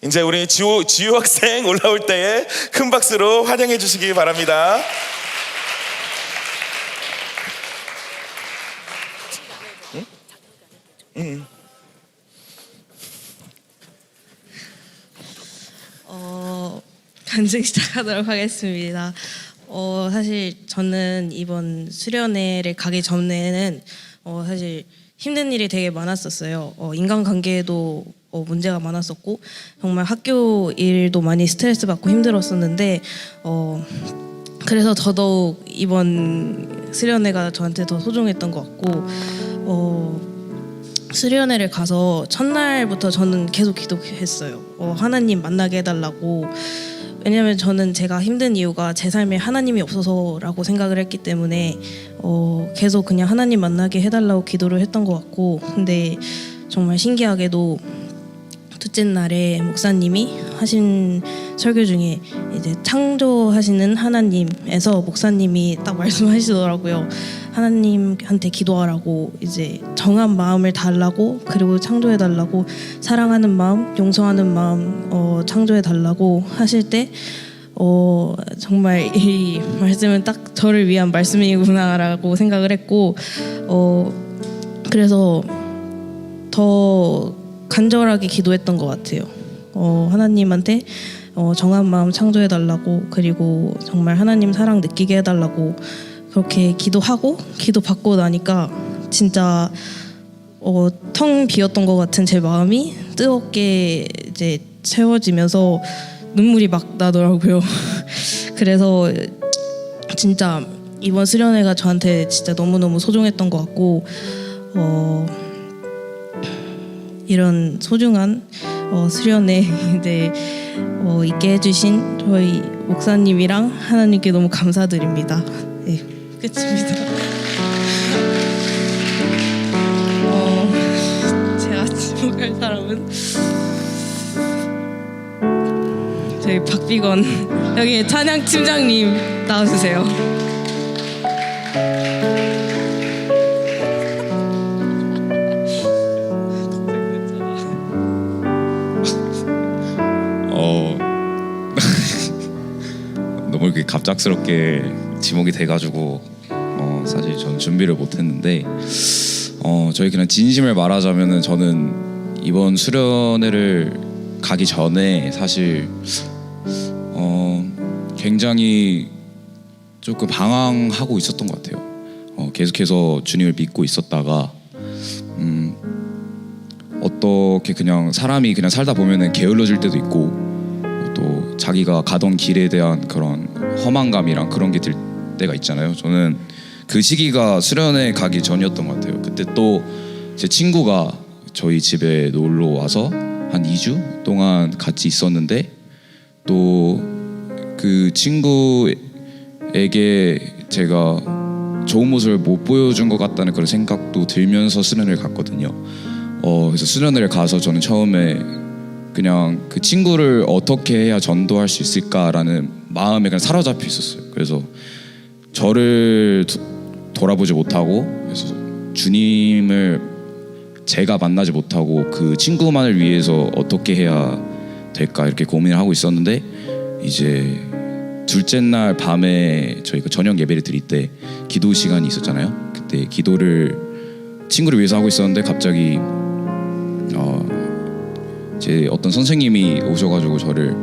이제 우리 지우 학생 올라올 때에 큰 박수로 환영해 주시기 바랍니다. 간증 시작하도록 하겠습니다. 사실 저는 이번 수련회를 가기 전에는 사실 힘든 일이 되게 많았었어요. 인간관계에도 문제가 많았었고 정말 학교 일도 많이 스트레스 받고 힘들었었는데 그래서 더더욱 이번 수련회가 저한테 더 소중했던 것 같고 수련회를 가서 첫날부터 저는 계속 기도했어요. 하나님 만나게 해달라고. 왜냐면 저는 제가 힘든 이유가 제 삶에 하나님이 없어서라고 생각을 했기 때문에 계속 그냥 하나님 만나게 해달라고 기도를 했던 것 같고, 근데 정말 신기하게도 둘째 날에 목사님이 하신 설교 중에 이제 창조하시는 하나님에서 목사님이 딱 말씀하시더라고요. 하나님한테 기도하라고, 이제 정한 마음을 달라고, 그리고 창조해 달라고, 사랑하는 마음, 용서하는 마음 창조해 달라고 하실 때 정말 이 말씀은 딱 저를 위한 말씀이구나라고 생각을 했고 그래서 더 간절하게 기도했던 것 같아요. 하나님한테 정한 마음 창조해 달라고, 그리고 정말 하나님 사랑 느끼게 해달라고 그렇게 기도하고 기도받고 나니까 진짜 텅 비었던 것 같은 제 마음이 뜨겁게 이제 채워지면서 눈물이 막 나더라고요. 그래서 진짜 이번 수련회가 저한테 진짜 너무너무 소중했던 것 같고 이런 소중한 수련회 이제 있게 해주신 저희 목사님이랑 하나님께 너무 감사드립니다. 네, 끝입니다. 제가 지목할 사람은 저희 박비건 여기 찬양 팀장님 나와주세요. 너무 이렇게 갑작스럽게 지목이 돼가지고 사실 저는 준비를 못했는데 저희 그냥 진심을 말하자면은 저는 이번 수련회를 가기 전에 사실 굉장히 조금 방황하고 있었던 것 같아요. 계속해서 주님을 믿고 있었다가 어떻게 그냥 사람이 그냥 살다 보면은 게을러질 때도 있고 또 자기가 가던 길에 대한 그런 허망감이랑 그런 게 들 때가 있잖아요. 저는 그 시기가 수련회 가기 전이었던 것 같아요. 그때 또 제 친구가 저희 집에 놀러 와서 한 2주 동안 같이 있었는데 또 그 친구에게 제가 좋은 모습을 못 보여준 것 같다는 그런 생각도 들면서 수련회를 갔거든요. 그래서 수련회를 가서 저는 처음에 그냥 그 친구를 어떻게 해야 전도할 수 있을까라는 마음에 그냥 사로잡혀 있었어요. 그래서 저를 돌아보지 못하고, 그래서 주님을 제가 만나지 못하고 그 친구만을 위해서 어떻게 해야 될까 이렇게 고민을 하고 있었는데, 이제 둘째 날 밤에 저희가 저녁 예배를 드릴 때 기도 시간이 있었잖아요. 그때 기도를 친구를 위해서 하고 있었는데 갑자기 제 어떤 선생님이 오셔가지고 저를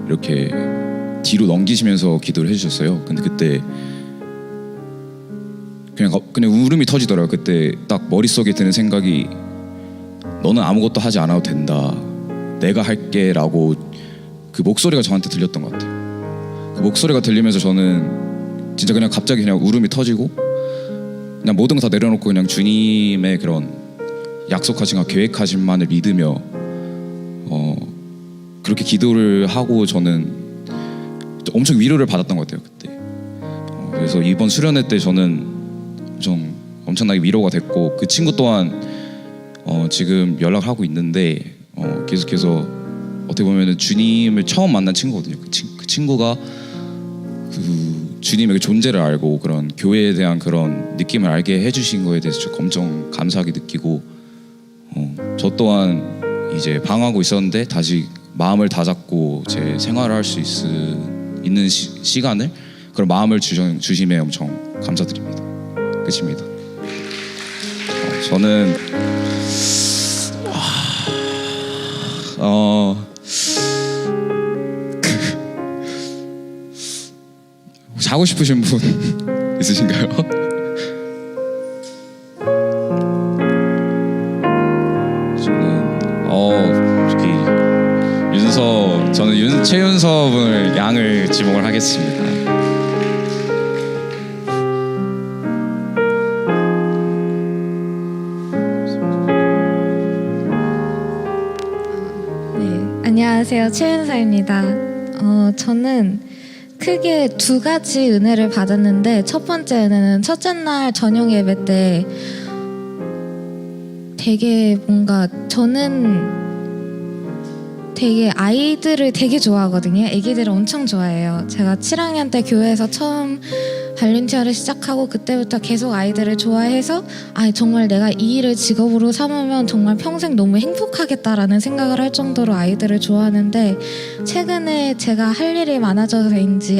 이렇게 뒤로 넘기시면서 기도를 해주셨어요. 근데 그때 그냥 울음이 터지더라고요. 그때 딱 머릿속에 드는 생각이 너는 아무것도 하지 않아도 된다, 내가 할게 라고 그 목소리가 저한테 들렸던 것 같아요. 그 목소리가 들리면서 저는 진짜 그냥 갑자기 그냥 울음이 터지고 그냥 모든 거 다 내려놓고 그냥 주님의 그런 약속하신 거, 계획하신만을 믿으며 그렇게 기도를 하고 저는 엄청 위로를 받았던 것 같아요. 그때 그래서 이번 수련회 때 저는 엄청나게 위로가 됐고, 그 친구 또한 지금 연락을 하고 있는데 계속해서 어떻게 보면 주님을 처음 만난 친구거든요. 그 친구가 그 주님의 그 존재를 알고 그런 교회에 대한 그런 느낌을 알게 해주신 거에 대해서 엄청 감사하게 느끼고 저 또한 이제 방황하고 있었는데 다시 마음을 다잡고 제 생활을 할 수 있는 시간을 그런 마음을 주심에 엄청 감사드립니다. 끝입니다. 저는 자고 싶으신 분 있으신가요? 저는 최윤서 분을 양을 지목을 하겠습니다. 네, 안녕하세요. 최윤서입니다. 저는 크게 두 가지 은혜를 받았는데 첫 번째 은혜는 첫째 날 저녁 예배 때 되게 뭔가 저는 되게 아이들을 되게 좋아하거든요. 애기들을 엄청 좋아해요. 제가 7학년 때 교회에서 처음 발렌티아를 시작하고 그때부터 계속 아이들을 좋아해서 정말 내가 이 일을 직업으로 삼으면 정말 평생 너무 행복하겠다라는 생각을 할 정도로 아이들을 좋아하는데 최근에 제가 할 일이 많아져서인지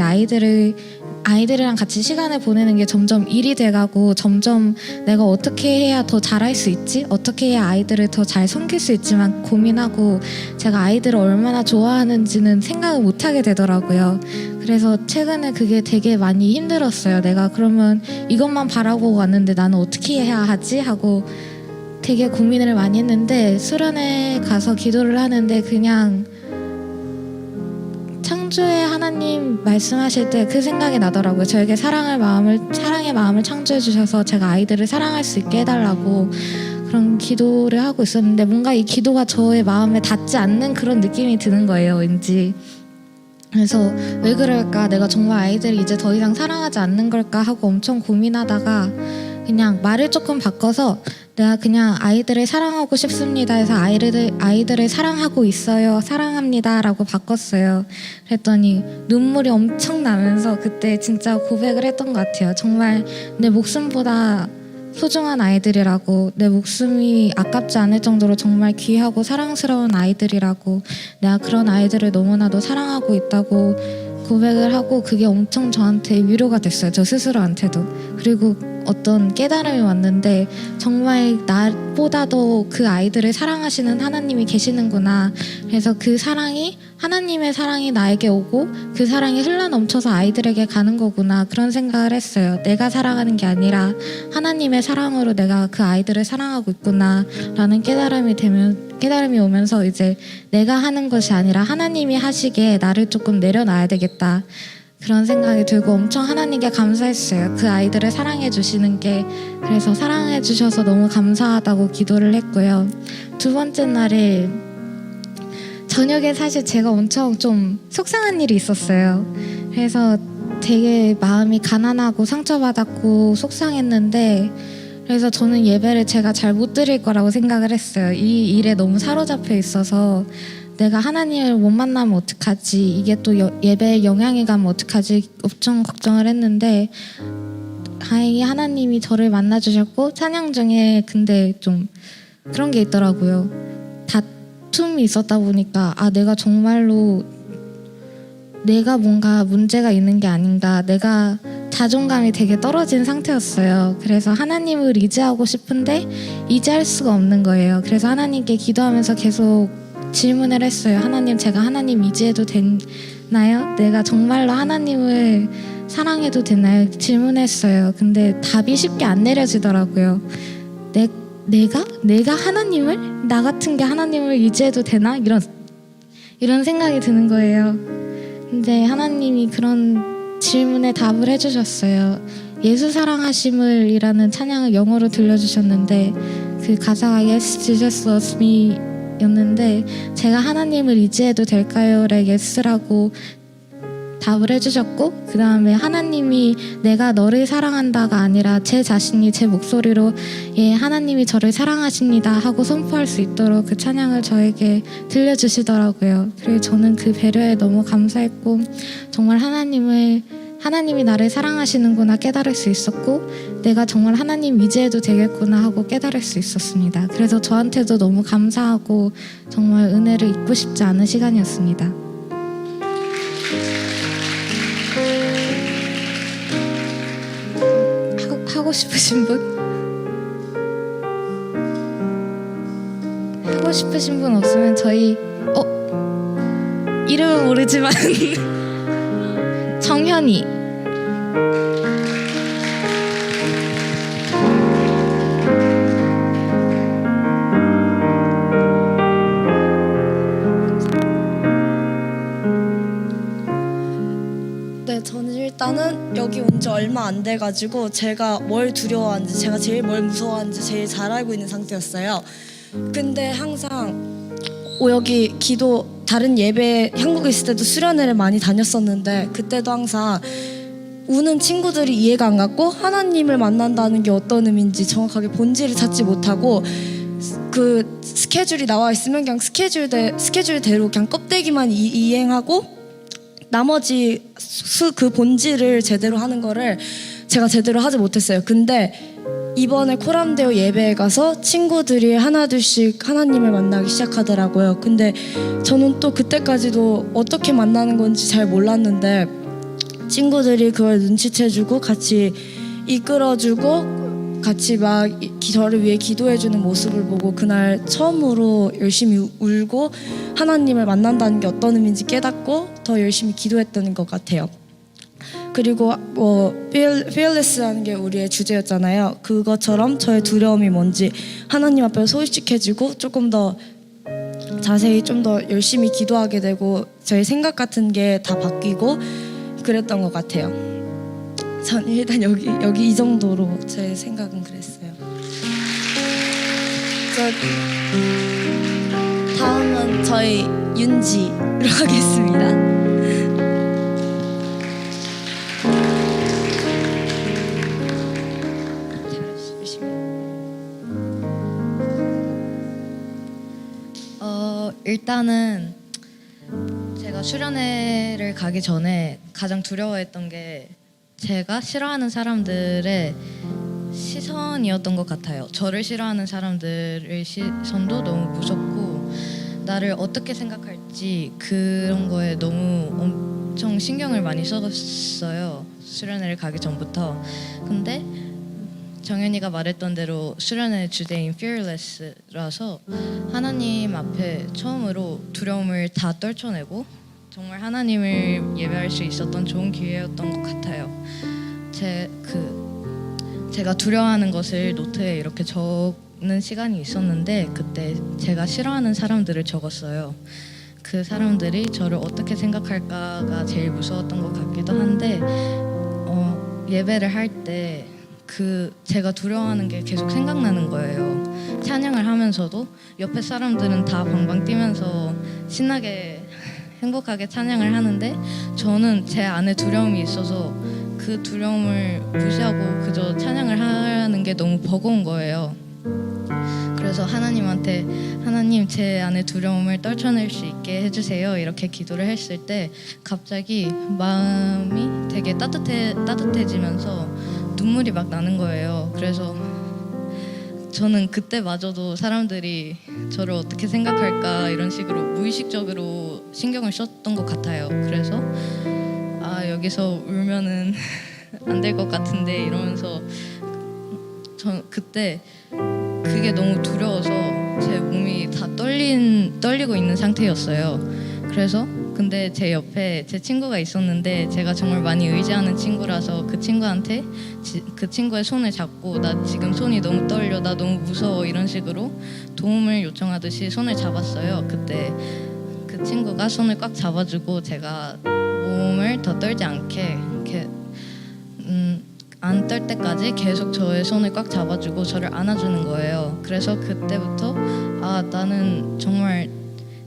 아이들이랑 같이 시간을 보내는 게 점점 일이 돼가고 점점 내가 어떻게 해야 더 잘할 수 있지? 어떻게 해야 아이들을 더 잘 섬길 수 있지만 고민하고 제가 아이들을 얼마나 좋아하는지는 생각을 못하게 되더라고요. 그래서 최근에 그게 되게 많이 힘들었어요. 내가 그러면 이것만 바라고 왔는데 나는 어떻게 해야 하지? 하고 되게 고민을 많이 했는데 수련회 가서 기도를 하는데 그냥 창조의 하나님 말씀하실 때 그 생각이 나더라고요. 저에게 사랑의 마음을 창조해 주셔서 제가 아이들을 사랑할 수 있게 해달라고 그런 기도를 하고 있었는데 뭔가 이 기도가 저의 마음에 닿지 않는 그런 느낌이 드는 거예요. 왠지. 그래서 왜 그럴까? 내가 정말 아이들을 이제 더 이상 사랑하지 않는 걸까 하고 엄청 고민하다가 그냥 말을 조금 바꿔서 내가 그냥 아이들을 사랑하고 싶습니다 해서 아이들을 사랑하고 있어요, 사랑합니다 라고 바꿨어요. 그랬더니 눈물이 엄청 나면서 그때 진짜 고백을 했던 것 같아요. 정말 내 목숨보다 소중한 아이들이라고, 내 목숨이 아깝지 않을 정도로 정말 귀하고 사랑스러운 아이들이라고, 내가 그런 아이들을 너무나도 사랑하고 있다고 고백을 하고 그게 엄청 저한테 위로가 됐어요. 저 스스로한테도. 그리고 어떤 깨달음이 왔는데 정말 나보다도 그 아이들을 사랑하시는 하나님이 계시는구나. 그래서 그 사랑이, 하나님의 사랑이 나에게 오고 그 사랑이 흘러넘쳐서 아이들에게 가는 거구나. 그런 생각을 했어요. 내가 사랑하는 게 아니라 하나님의 사랑으로 내가 그 아이들을 사랑하고 있구나 라는 깨달음이 오면서 이제 내가 하는 것이 아니라 하나님이 하시기에 나를 조금 내려놔야 되겠다. 그런 생각이 들고 엄청 하나님께 감사했어요. 그 아이들을 사랑해 주시는 게. 그래서 사랑해 주셔서 너무 감사하다고 기도를 했고요. 두 번째 날에 저녁에 사실 제가 엄청 좀 속상한 일이 있었어요. 그래서 되게 마음이 가난하고 상처받았고 속상했는데 그래서 저는 예배를 제가 잘 못 드릴 거라고 생각을 했어요. 이 일에 너무 사로잡혀 있어서 내가 하나님을 못 만나면 어떡하지? 이게 또 예배에 영향이 가면 어떡하지? 엄청 걱정을 했는데 다행히 하나님이 저를 만나주셨고 찬양 중에 근데 좀 그런 게 있더라고요. 다툼이 있었다 보니까 내가 정말로 내가 뭔가 문제가 있는 게 아닌가, 내가 자존감이 되게 떨어진 상태였어요. 그래서 하나님을 의지하고 싶은데 의지할 수가 없는 거예요. 그래서 하나님께 기도하면서 계속 질문을 했어요. 하나님, 제가 하나님 의지해도 되나요? 내가 정말로 하나님을 사랑해도 되나요? 질문했어요. 근데 답이 쉽게 안 내려지더라고요. 내가 하나님을? 나 같은 게 하나님을 의지해도 되나? 이런 생각이 드는 거예요. 근데 하나님이 그런 질문에 답을 해주셨어요. 예수 사랑하심을 이라는 찬양을 영어로 들려주셨는데 그 가사가 Yes, Jesus loves me 였는데 제가 하나님을 의지해도 될까요? 래 예스라고 답을 해주셨고 그 다음에 하나님이 내가 너를 사랑한다가 아니라 제 자신이 제 목소리로 하나님이 저를 사랑하십니다 하고 선포할 수 있도록 그 찬양을 저에게 들려주시더라고요. 그리고 저는 그 배려에 너무 감사했고 정말 하나님을 하나님이 나를 사랑하시는구나 깨달을 수 있었고 내가 정말 하나님 의지해도 되겠구나 하고 깨달을 수 있었습니다. 그래서 저한테도 너무 감사하고 정말 은혜를 잊고 싶지 않은 시간이었습니다. 하고 싶으신 분? 하고 싶으신 분 없으면 저희 이름은 모르지만 정현이. 네, 저는 일단은 여기 온 지 얼마 안 돼가지고 제가 뭘 두려워하는지, 제가 제일 뭘 무서워하는지 제일 잘 알고 있는 상태였어요. 근데 항상 여기 기도, 다른 예배 한국에 있을 때도 수련회를 많이 다녔었는데 그때도 항상 우는 친구들이 이해가 안 갔고 하나님을 만난다는 게 어떤 의미인지 정확하게 본질을 찾지 못하고 그 스케줄이 나와 있으면 그냥 스케줄대로 그냥 껍데기만 이행하고 나머지 그 본질을 제대로 하는 거를 제가 제대로 하지 못했어요. 근데 이번에 코람데오 예배에 가서 친구들이 하나둘씩 하나님을 만나기 시작하더라고요. 근데 저는 또 그때까지도 어떻게 만나는 건지 잘 몰랐는데 친구들이 그걸 눈치채주고 같이 이끌어주고 같이 막 저를 위해 기도해주는 모습을 보고 그날 처음으로 열심히 울고 하나님을 만난다는 게 어떤 의미인지 깨닫고 더 열심히 기도했던 것 같아요. 그리고 fearless라는 게 우리의 주제였잖아요. 그것처럼 저의 두려움이 뭔지 하나님 앞에 솔직해지고 조금 더 자세히 좀 더 열심히 기도하게 되고 저의 생각 같은 게 다 바뀌고 그랬던 것 같아요. 전 일단 여기 이 정도로 제 생각은 그랬어요. 다음은 저희 윤지로 하겠습니다. 일단은 제가 수련회를 가기 전에 가장 두려워했던 게 제가 싫어하는 사람들의 시선이었던 것 같아요. 저를 싫어하는 사람들의 시선도 너무 무섭고 나를 어떻게 생각할지 그런 거에 너무 엄청 신경을 많이 썼어요. 수련회를 가기 전부터. 근데 정현이가 말했던 대로 수련회 주제인 fearless라서 하나님 앞에 처음으로 두려움을 다 떨쳐내고 정말 하나님을 예배할 수 있었던 좋은 기회였던 것 같아요. 제가 두려워하는 것을 노트에 이렇게 적는 시간이 있었는데 그때 제가 싫어하는 사람들을 적었어요. 그 사람들이 저를 어떻게 생각할까가 제일 무서웠던 것 같기도 한데 예배를 할 때 제가 두려워하는 게 계속 생각나는 거예요. 찬양을 하면서도 옆에 사람들은 다 방방 뛰면서 신나게 행복하게 찬양을 하는데 저는 제 안에 두려움이 있어서 그 두려움을 무시하고 그저 찬양을 하는 게 너무 버거운 거예요. 그래서 하나님한테 하나님 제 안에 두려움을 떨쳐낼 수 있게 해주세요 이렇게 기도를 했을 때 갑자기 마음이 되게 따뜻해지면서 눈물이 막 나는 거예요. 그래서 저는 그때마저도 사람들이 저를 어떻게 생각할까 이런 식으로 무의식적으로 신경을 썼던 것 같아요. 그래서 여기서 울면은 안 될 것 같은데 이러면서 그때 그게 너무 두려워서 제 몸이 다 떨리고 있는 상태였어요. 그래서 근데 제 옆에 제 친구가 있었는데 제가 정말 많이 의지하는 친구라서 그 친구한테 그 친구의 손을 잡고 나 지금 손이 너무 떨려, 나 너무 무서워 이런 식으로 도움을 요청하듯이 손을 잡았어요. 그때 그 친구가 손을 꽉 잡아주고 제가 몸을 더 떨지 않게 이렇게 안 떨 때까지 계속 저의 손을 꽉 잡아주고 저를 안아주는 거예요. 그래서 그때부터 나는 정말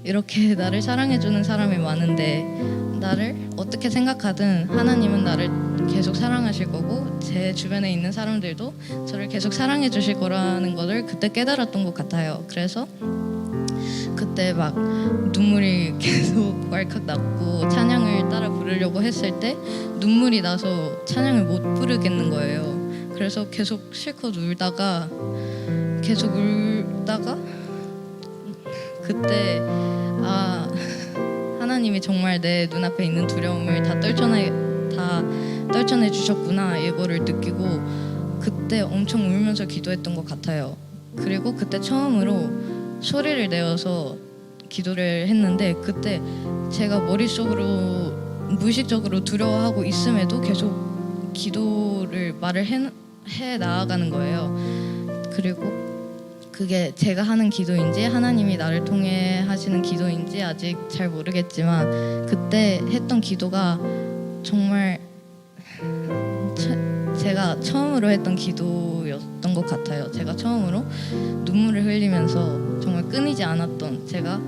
이렇게 나를 사랑해주는 사람이 많은데 나를 어떻게 생각하든 하나님은 나를 계속 사랑하실 거고 제 주변에 있는 사람들도 저를 계속 사랑해 주실 거라는 것을 그때 깨달았던 것 같아요. 그래서 그때 막 눈물이 계속 왈칵 났고 찬양을 따라 부르 부르려고 했을 때 눈물이 나서 찬양을 못 부르겠는 거예요. 그래서 계속 실컷 울다가 그때 하나님이 정말 내 눈앞에 있는 두려움을 다 떨쳐내 주셨구나 이거를 느끼고 그때 엄청 울면서 기도했던 것 같아요. 그리고 그때 처음으로 소리를 내어서 기도를 했는데 그때 제가 머릿속으로 무의식적으로 두려워하고 있음에도 계속 기도를 말을 해 나아가는 거예요. 그리고 그게 제가 하는 기도인지 하나님이 나를 통해 하시는 기도인지 아직 잘 모르겠지만 그때 했던 기도가 정말 제가 처음으로 했던 기도였던 것 같아요. 제가 처음으로 눈물을 흘리면서 정말 끊이지 않았던 제가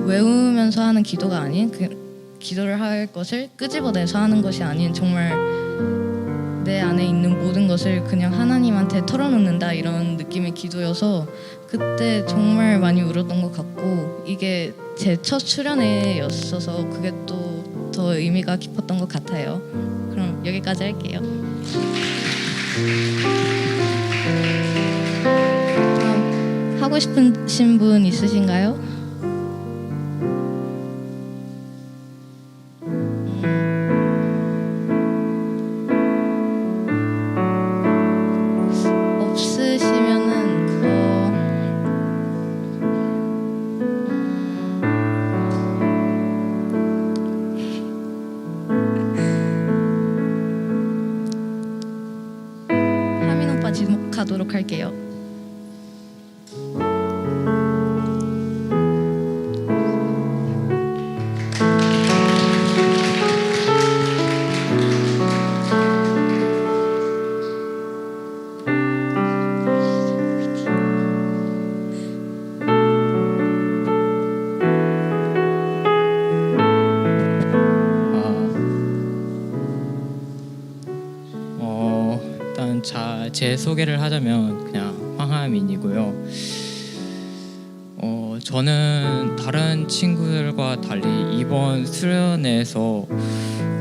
외우면서 하는 기도가 아닌 기도를 할 것을 끄집어내서 하는 것이 아닌 정말 내 안에 있는 모든 것을 그냥 하나님한테 털어놓는다 이런 느낌의 기도여서 그때 정말 많이 울었던 것 같고 이게 제 첫 수련회였어서 그게 또 더 의미가 깊었던 것 같아요. 그럼 여기까지 할게요. 그럼 하고 싶으신 분 있으신가요? 지목하도록 할게요. 일단 제 소개를 하자면 그냥 황하민이고요. 저는 다른 친구들과 달리 이번 수련회에서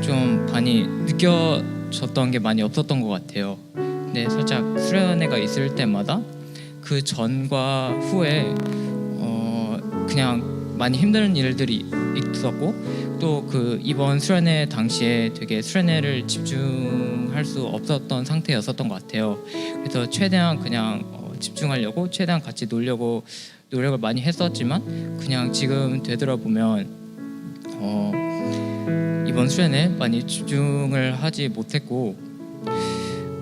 좀 많이 느껴졌던 게 많이 없었던 것 같아요. 근데 살짝 수련회가 있을 때마다 그 전과 후에 그냥 많이 힘든 일들이 있었고 또 그 이번 수련회 당시에 되게 수련회를 집중할 수 없었던 상태였었던 것 같아요. 그래서 최대한 그냥 집중하려고 최대한 같이 놀려고 노력을 많이 했었지만 그냥 지금 되돌아보면 이번 수련회에 많이 집중을 하지 못했고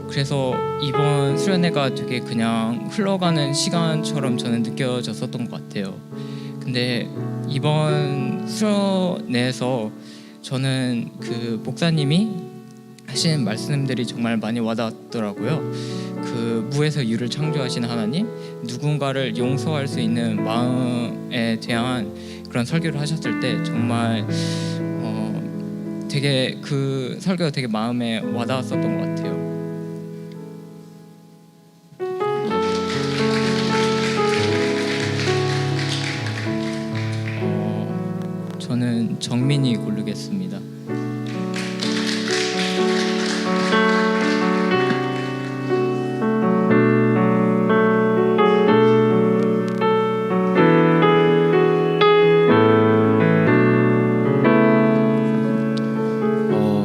그래서 이번 수련회가 되게 그냥 흘러가는 시간처럼 저는 느껴졌었던 것 같아요. 근데 이번 수련회에서 저는 그 목사님이 하신 말씀들이 정말 많이 와닿더라고요. 그 무에서 유를 창조하신 하나님, 누군가를 용서할 수 있는 마음에 대한 그런 설교를 하셨을 때 정말 되게 그 설교가 되게 마음에 와닿았었던 것 같아요. 저는 정민이 고르겠습니다.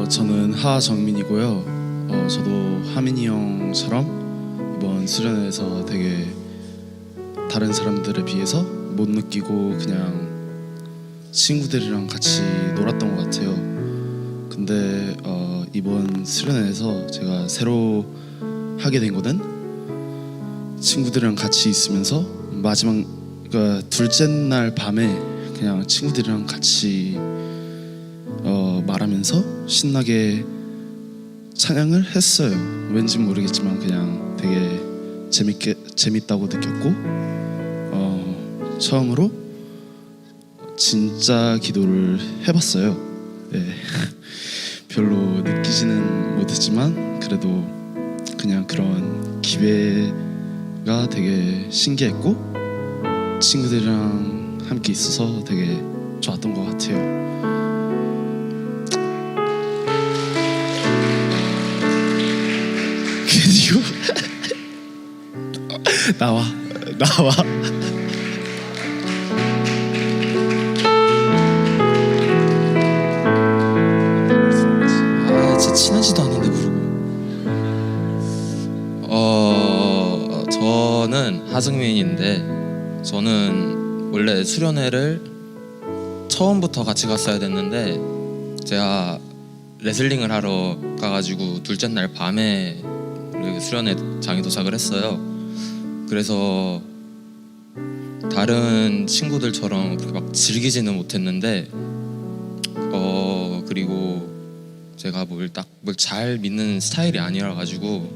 저는 하정민이고요. 저도 하민이 형처럼 이번 수련회에서 되게 다른 사람들에 비해서 못 느끼고 그냥 친구들이랑 같이 놀았던 것 같아요. 근데 이번 수련회에서 제가 새로 하게 된 거는 친구들이랑 같이 있으면서 마지막 그러니까 둘째 날 밤에 그냥 친구들이랑 같이 말하면서 신나게 찬양을 했어요. 왠지 모르겠지만 그냥 되게 재밌다고 느꼈고 처음으로 진짜 기도를 해봤어요. 네. 별로 느끼지는 못했지만 그래도 그냥 그런 기회가 되게 신기했고 친구들이랑 함께 있어서 되게 좋았던 것 같아요. 나와. 진짜 친하지도 않은데 부르고. 저는 하승민인데 저는 원래 수련회를 처음부터 같이 갔어야 됐는데 제가 레슬링을 하러 가가지고 둘째 날 밤에 수련회장에 도착을 했어요. 그래서 다른 친구들처럼 그렇게 막 즐기지는 못했는데 그리고 제가 뭘 잘 믿는 스타일이 아니라 가지고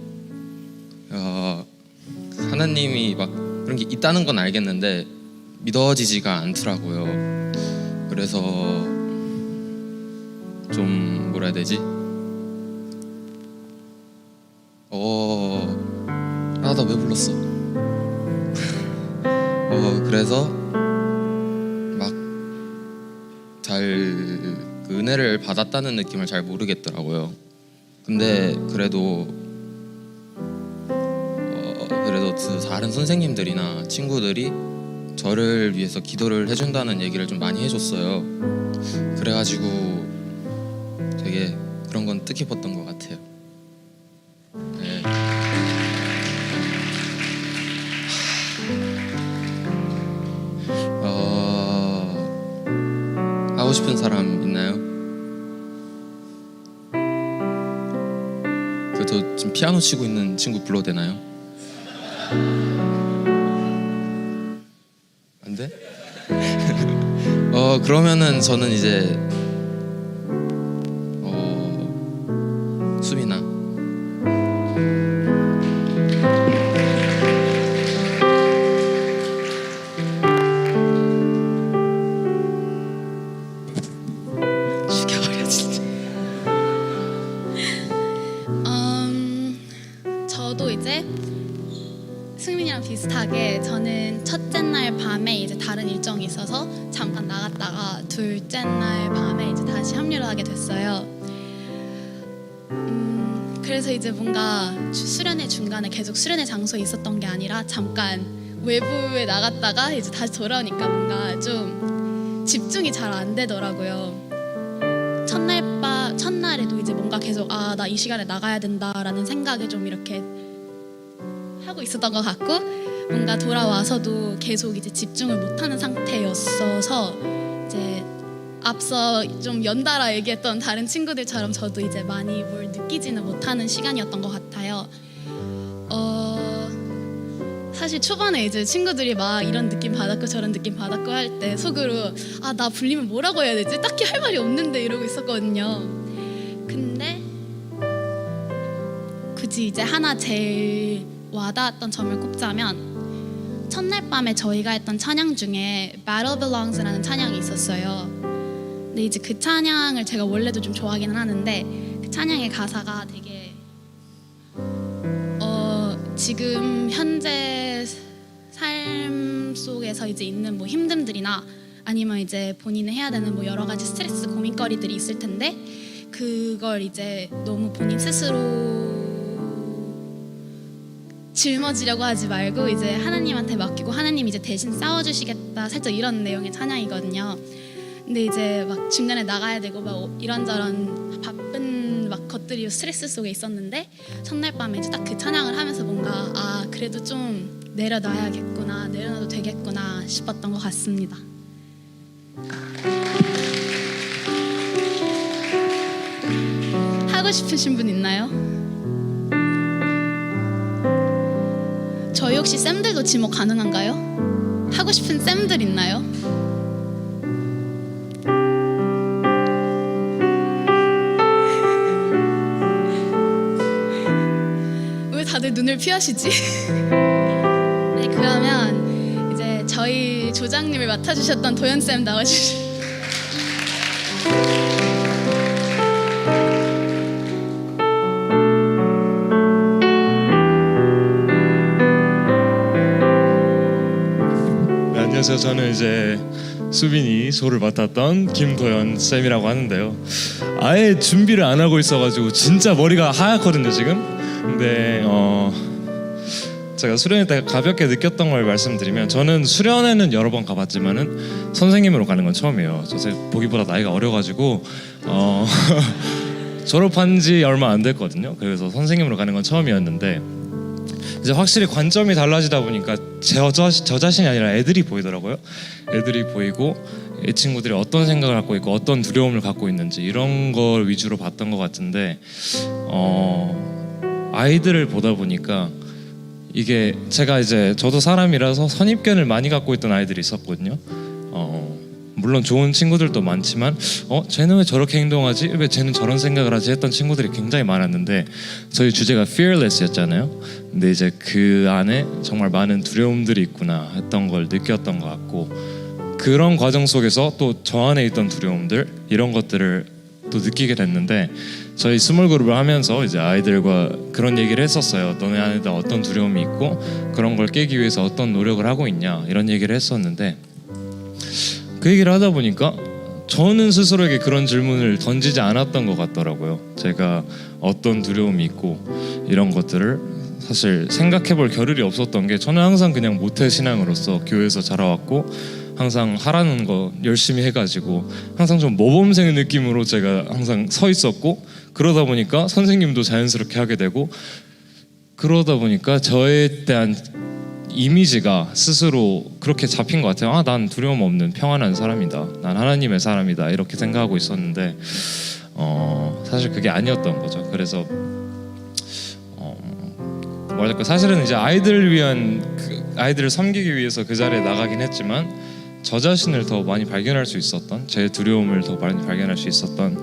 하나님이 막 그런 게 있다는 건 알겠는데 믿어지지가 않더라고요. 그래서 좀 뭐라 해야 되지? 나 왜 불렀어? 그래서 막 잘 그 은혜를 받았다는 느낌을 잘 모르겠더라고요. 근데 그래도 다른 선생님들이나 친구들이 저를 위해서 기도를 해준다는 얘기를 좀 많이 해줬어요. 그래가지고 되게 그런 건 뜻깊었던 것 같아요. 네. 하고 싶은 사람 있나요? 저 지금 피아노 치고 있는 친구 불러도 되나요? 안 돼? 그러면은 저는 이제 수빈아. 죽여버려 진짜. 저도 이제 승민이랑 비슷하게 저는 첫째 날 밤에 이제 다른 일정이 있어서 잠깐 나갔다가 둘째 날 밤에 이제 다시 합류를 하게 됐어요. 그래서 이제 뭔가 수련회 중간에 계속 수련회 장소에 있었던 게 아니라 잠깐 외부에 나갔다가 이제 다시 돌아오니까 뭔가 좀 집중이 잘 안 되더라고요. 첫날에도 이제 뭔가 계속 나 이 시간에 나가야 된다라는 생각에 좀 이렇게 하고 있었던 것 같고 뭔가 돌아와서도 계속 이제 집중을 못하는 상태였어서 이제 앞서 좀 연달아 얘기했던 다른 친구들처럼 저도 이제 많이 뭘 느끼지는 못하는 시간이었던 것 같아요. 사실 초반에 이제 친구들이 막 이런 느낌 받았고 저런 느낌 받았고 할 때 속으로 나 불리면 뭐라고 해야 되지? 딱히 할 말이 없는데 이러고 있었거든요. 근데 굳이 이제 하나 제일 와닿았던 점을 꼽자면 첫날 밤에 저희가 했던 찬양 중에 Battle Belongs라는 찬양이 있었어요. 근데 이제 그 찬양을 제가 원래도 좀 좋아하기는 하는데 그 찬양의 가사가 되게 지금 현재 삶 속에서 이제 있는 뭐 힘듦들이나 아니면 이제 본인이 해야 되는 뭐 여러 가지 스트레스 고민거리들이 있을 텐데 그걸 이제 너무 본인 스스로 짊어지려고 하지 말고 이제 하나님한테 맡기고 하나님 이제 대신 싸워주시겠다 살짝 이런 내용의 찬양이거든요. 근데 이제 막 중간에 나가야 되고 막 이런저런 바쁜 막 것들이 스트레스 속에 있었는데 첫날 밤에 이제 딱 그 찬양을 하면서 뭔가 그래도 좀 내려놔야겠구나 내려놔도 되겠구나 싶었던 것 같습니다. 하고 싶으신 분 있나요? 저희 혹시 쌤들도 지목 가능한가요? 하고 싶은 쌤들 있나요? 왜 다들 눈을 피하시지? 네, 그러면 이제 저희 조장님을 맡아주셨던 도현쌤 나와주시죠. 안녕하세요. 저는 이제 수빈이 소를 맡았던 김도현 쌤이라고 하는데요. 아예 준비를 안 하고 있어가지고 진짜 머리가 하얗거든요 지금. 근데 제가 수련회 때 가볍게 느꼈던 걸 말씀드리면, 저는 수련회는 여러 번 가봤지만은 선생님으로 가는 건 처음이에요. 저 보기보다 나이가 어려가지고 졸업한 지 얼마 안 됐거든요. 그래서 선생님으로 가는 건 처음이었는데, 이제 확실히 관점이 달라지다 보니까 저 자신이 아니라 애들이 보이더라고요. 애들이 보이고 이 친구들이 어떤 생각을 갖고 있고 어떤 두려움을 갖고 있는지 이런 걸 위주로 봤던 것 같은데, 아이들을 보다 보니까 이게 제가 이제 저도 사람이라서 선입견을 많이 갖고 있던 아이들이 있었거든요. 물론 좋은 친구들도 많지만 쟤는 왜 저렇게 행동하지? 왜 쟤는 저런 생각을 하지? 했던 친구들이 굉장히 많았는데, 저희 주제가 fearless였잖아요. 근데 이제 그 안에 정말 많은 두려움들이 있구나 했던 걸 느꼈던 것 같고, 그런 과정 속에서 또 저 안에 있던 두려움들 이런 것들을 또 느끼게 됐는데, 저희 스몰 그룹을 하면서 이제 아이들과 그런 얘기를 했었어요. 너네 안에다 어떤 두려움이 있고 그런 걸 깨기 위해서 어떤 노력을 하고 있냐 이런 얘기를 했었는데, 그 얘기를 하다 보니까 저는 스스로에게 그런 질문을 던지지 않았던 것 같더라고요. 제가 어떤 두려움이 있고 이런 것들을 사실 생각해 볼 겨를이 없었던 게, 저는 항상 그냥 모태 신앙으로서 교회에서 자라왔고 항상 하라는 거 열심히 해가지고 항상 좀 모범생 느낌으로 제가 항상 서 있었고, 그러다 보니까 선생님도 자연스럽게 하게 되고, 그러다 보니까 저에 대한 이미지가 스스로 그렇게 잡힌 것 같아요. 난 두려움 없는 평안한 사람이다, 난 하나님의 사람이다 이렇게 생각하고 있었는데 사실 그게 아니었던 거죠. 그래서 뭐랄까, 사실은 이제 아이들을 위한 아이들을 섬기기 위해서 그 자리에 나가긴 했지만, 저 자신을 더 많이 발견할 수 있었던, 제 두려움을 더 많이 발견할 수 있었던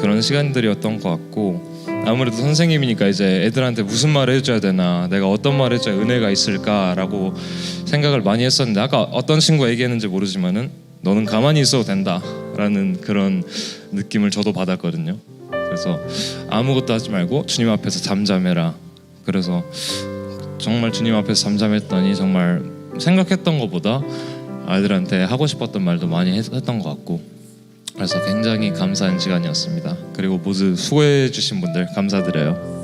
그런 시간들이었던 것 같고, 아무래도 선생님이니까 이제 애들한테 무슨 말을 해줘야 되나, 내가 어떤 말을 해줘야 은혜가 있을까라고 생각을 많이 했었는데, 아까 어떤 친구가 얘기했는지 모르지만은 너는 가만히 있어도 된다라는 그런 느낌을 저도 받았거든요. 그래서 아무것도 하지 말고 주님 앞에서 잠잠해라. 그래서 정말 주님 앞에서 잠잠했더니 정말 생각했던 것보다 아이들한테 하고 싶었던 말도 많이 했던 것 같고, 그래서 굉장히 감사한 시간이었습니다. 그리고 모두 수고해 주신 분들 감사드려요.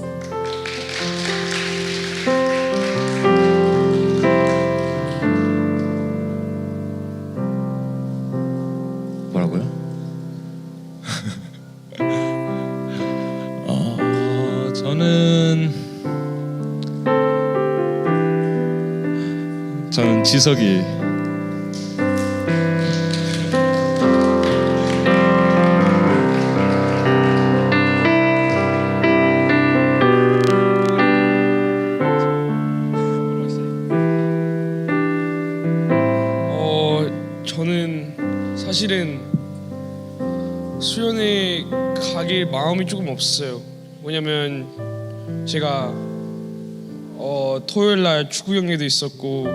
뭐라고요? 저는 지석이. 저는 사실은 수련회 가길 마음이 조금 없었어요. 왜냐면 제가 토요일 날 축구 경기도 있었고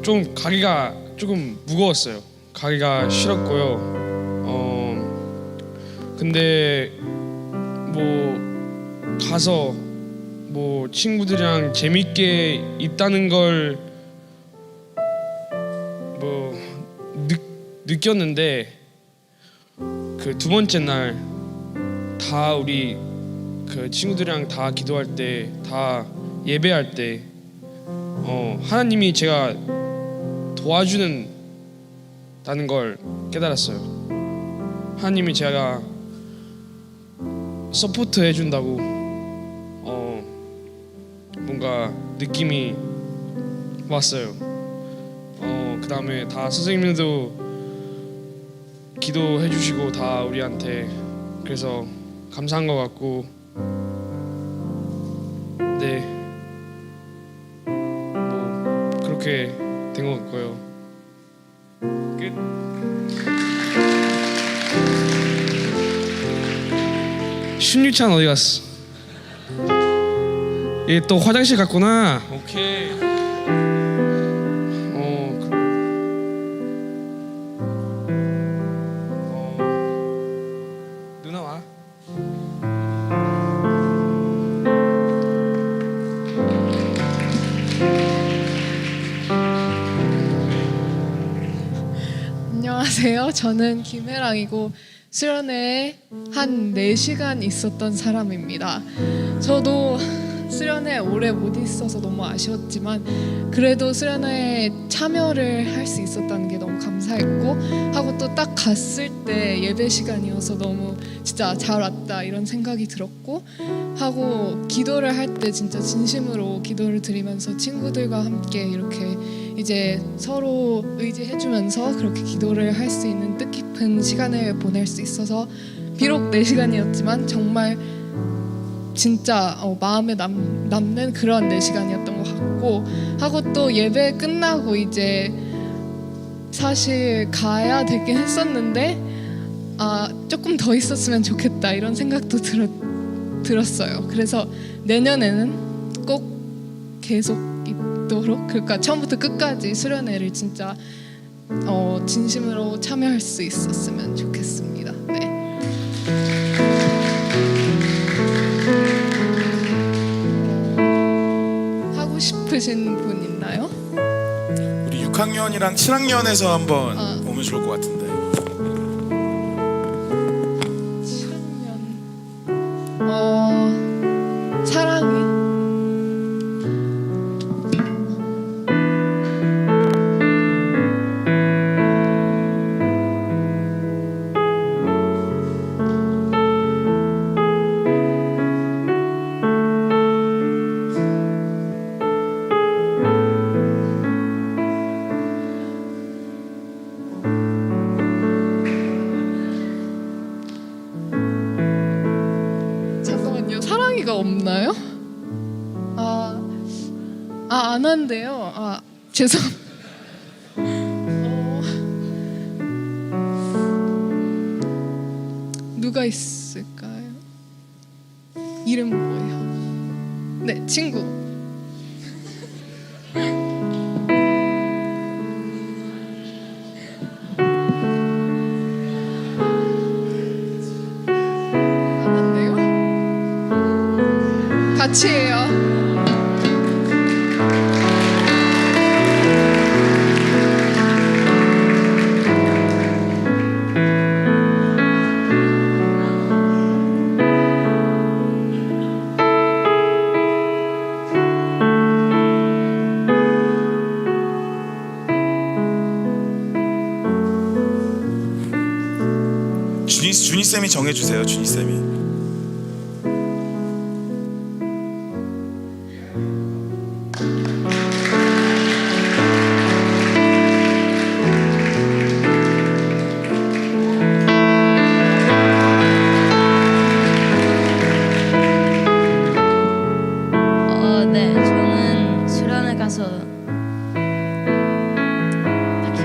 좀 가기가 조금 무거웠어요. 가기가 싫었고요. 근데 뭐 가서 뭐 친구들이랑 재밌게 있다는 걸 뭐 느꼈는데, 그 두 번째 날 다 우리 그 친구들이랑 다 기도할 때, 다 예배할 때 하나님이 제가 도와주는 다는 걸 깨달았어요. 하나님이 제가 서포트 해준다고 뭔가 느낌이 왔어요. 그 다음에 다 선생님들도 기도해 주시고 다 우리한테, 그래서 감사한 것 같고, 네, 뭐 그렇게 된 것 같고요. 끝. 신유찬 어디 갔어? 얘 또 화장실 갔구나. 오케이. 누나 와. 안녕하세요. 저는 김혜랑이고 수련회에 한 4시간 있었던 사람입니다. 저도 수련회 오래 못 있어서 너무 아쉬웠지만 그래도 수련회에 참여를 할 수 있었다는 게 너무 감사했고 하고 또 딱 갔을 때 예배 시간이어서 너무 진짜 잘 왔다 이런 생각이 들었고 하고 기도를 할 때 진짜 진심으로 기도를 드리면서 친구들과 함께 이렇게 이제 서로 의지해주면서 그렇게 기도를 할 수 있는 뜻깊은 시간을 보낼 수 있어서 비록 4시간이었지만 정말 진짜 마음에 남는 그런 4시간이었던 것 같고 하고 또 예배 끝나고 이제 사실 가야 되긴 했었는데 조금 더 있었으면 좋겠다 이런 생각도 들었어요. 그래서 내년에는 꼭 계속 있도록 그러니까 처음부터 끝까지 수련회를 진짜 진심으로 참여할 수 있었으면 좋겠습니다. 네. 하고 싶으신 분 있나요? 우리 6학년이랑 7학년에서 한번 오면 좋을 것 같은데. 7학년 사랑이 잠깐만요. 사랑이가 없나요? 안 한대요. 죄송. 누가 있을까요? 이름 뭐예요? 네, 친구. 안 한대요? 같이 해요. 준이 쌤이 정해주세요. 준이 쌤이. 네, 저는 수련회 가서 딱히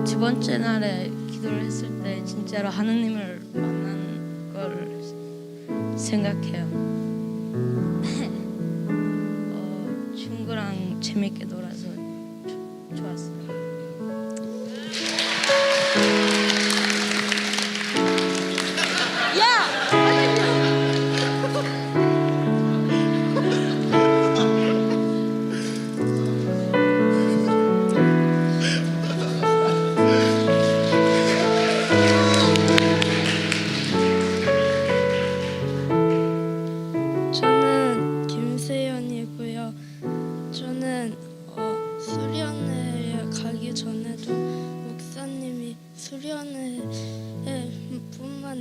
두 번째 날에 기도를 했을 때 진짜로 하느님을 만난 걸 생각해요. 친구랑 재밌게 놀아서 좋았어요. 저는 김세연이고요. 저는 수련회에 가기 전에도 목사님이 수련회뿐만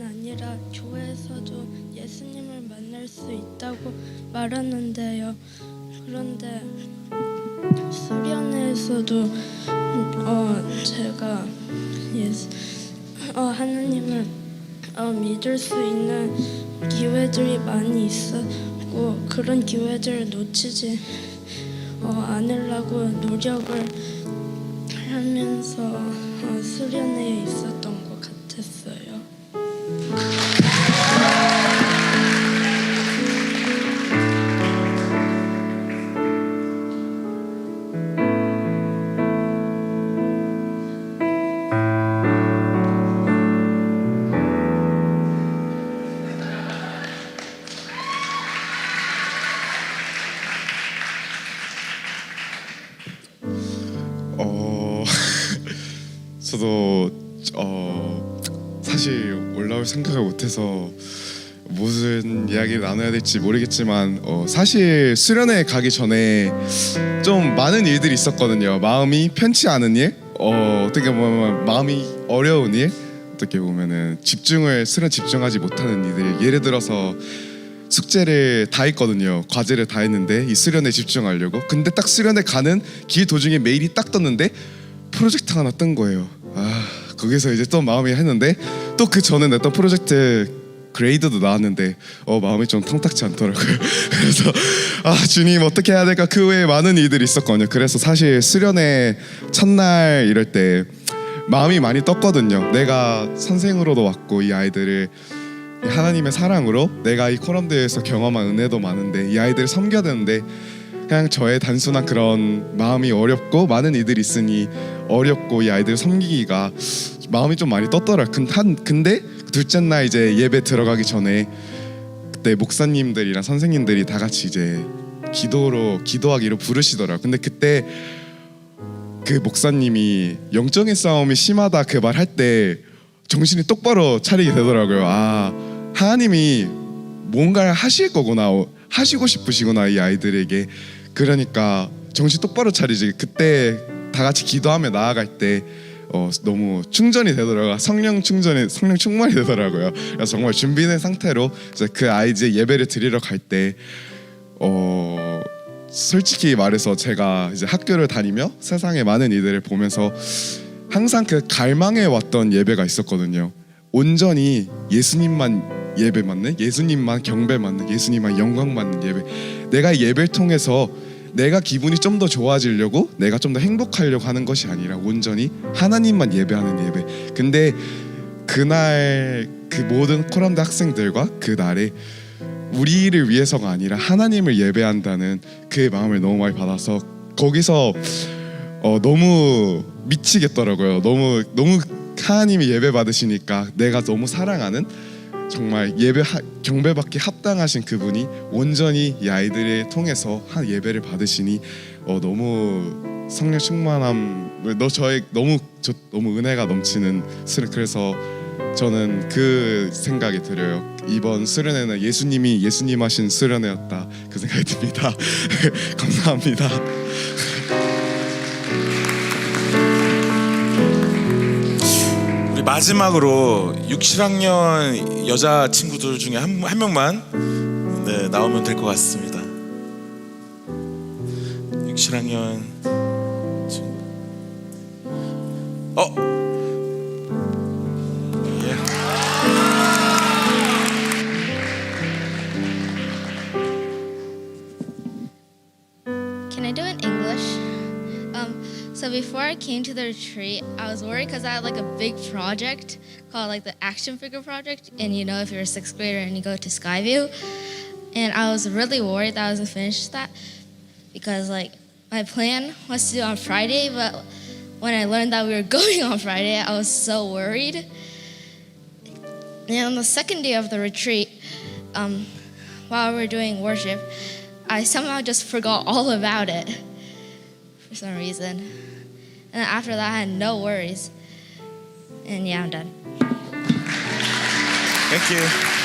아니라 교회에서도 예수님을 만날 수 있다고 말하는데요. 그런데 수련회에서도 제가 하나님을 믿을 수 있는 기회들이 많이 있었고 그런 기회들을 놓치지 않으려고 노력을 하면서 수련회에 있었던 것 같았어요. 저도 사실 올라올 생각을 못해서 무슨 이야기를 나눠야 될지 모르겠지만 사실 수련회 가기 전에 좀 많은 일들이 있었거든요. 마음이 편치 않은 일, 어떻게 보면 마음이 어려운 일, 어떻게 보면은 수련 집중하지 못하는 일들. 예를 들어서 숙제를 다 했거든요. 과제를 다 했는데 이 수련에 집중하려고. 근데 딱 수련회 가는 길 도중에 메일이 딱 떴는데 프로젝트 하나 뜬 거예요. 거기서 이제 또 마음이 했는데 또 그 전에 냈던 프로젝트 그레이드도 나왔는데 마음이 좀 탐탁치 않더라고요. 그래서 주님 어떻게 해야 될까. 그 외에 많은 일들이 있었거든요. 그래서 사실 수련회 첫날 이럴 때 마음이 많이 떴거든요. 내가 선생으로도 왔고 이 아이들을 하나님의 사랑으로 내가 이 코럼대에서 경험한 은혜도 많은데 이 아이들을 섬겨야 되는데 그냥 저의 단순한 그런 마음이 어렵고 많은 일들이 있으니 어렵고 이 아이들을 섬기기가 마음이 좀 많이 떴더라고요. 근데 둘째 날 이제 예배 들어가기 전에 그때 목사님들이랑 선생님들이 다 같이 이제 기도하기로 부르시더라고요. 근데 그때 그 목사님이 영적인 싸움이 심하다 그 말 할 때 정신이 똑바로 차리게 되더라고요. 하나님이 뭔가를 하실 거구나, 하시고 싶으시구나 이 아이들에게. 그러니까 정신 똑바로 차리지. 그때 다 같이 기도하며 나아갈 때 너무 충전이 되더라고요. 성령 충만이 되더라고요. 그래서 정말 준비된 상태로 이제 그 아이 이제 예배를 드리러 갈 때 솔직히 말해서 제가 이제 학교를 다니며 세상의 많은 일들을 보면서 항상 그 갈망해 왔던 예배가 있었거든요. 온전히 예수님만 예배 받는, 예수님만 경배 받는, 예수님만 영광 받는 예배. 내가 예배를 통해서 내가 기분이 좀 더 좋아지려고, 내가 좀 더 행복하려고 하는 것이 아니라 온전히 하나님만 예배하는 예배. 근데 그날 그 모든 코람대 학생들과 그 날에 우리를 위해서가 아니라 하나님을 예배한다는 그 마음을 너무 많이 받아서 거기서 너무 미치겠더라고요. 너무 하나님이 예배 받으시니까 내가 너무 사랑하는 정말 경배받기 합당하신 그분이 온전히 이 아이들을 통해서 한 예배를 받으시니 너무 성령 충만함, 너무 은혜가 넘치는 수련. 그래서 저는 그 생각이 들어요. 이번 수련회는 예수님 하신 수련회였다 그 생각이 듭니다. 감사합니다. 우리 마지막으로 6, 7학년 여자 친구들 중에 한 명만 나오면 될 것 같습니다. 6, 7학년 예. Can I do it in English? So before I came to the retreat, I was worried because I had like a big project called like the action figure project. And you know, if you're a 6th grader and you go to Skyview, and I was really worried that I was gonna finish that because like my plan was to do it on Friday, but when I learned that we were going on Friday, I was so worried. And on the second day of the retreat, while we were doing worship, I somehow just forgot all about it for some reason. And after that, I had no worries. And yeah, I'm done. Thank you.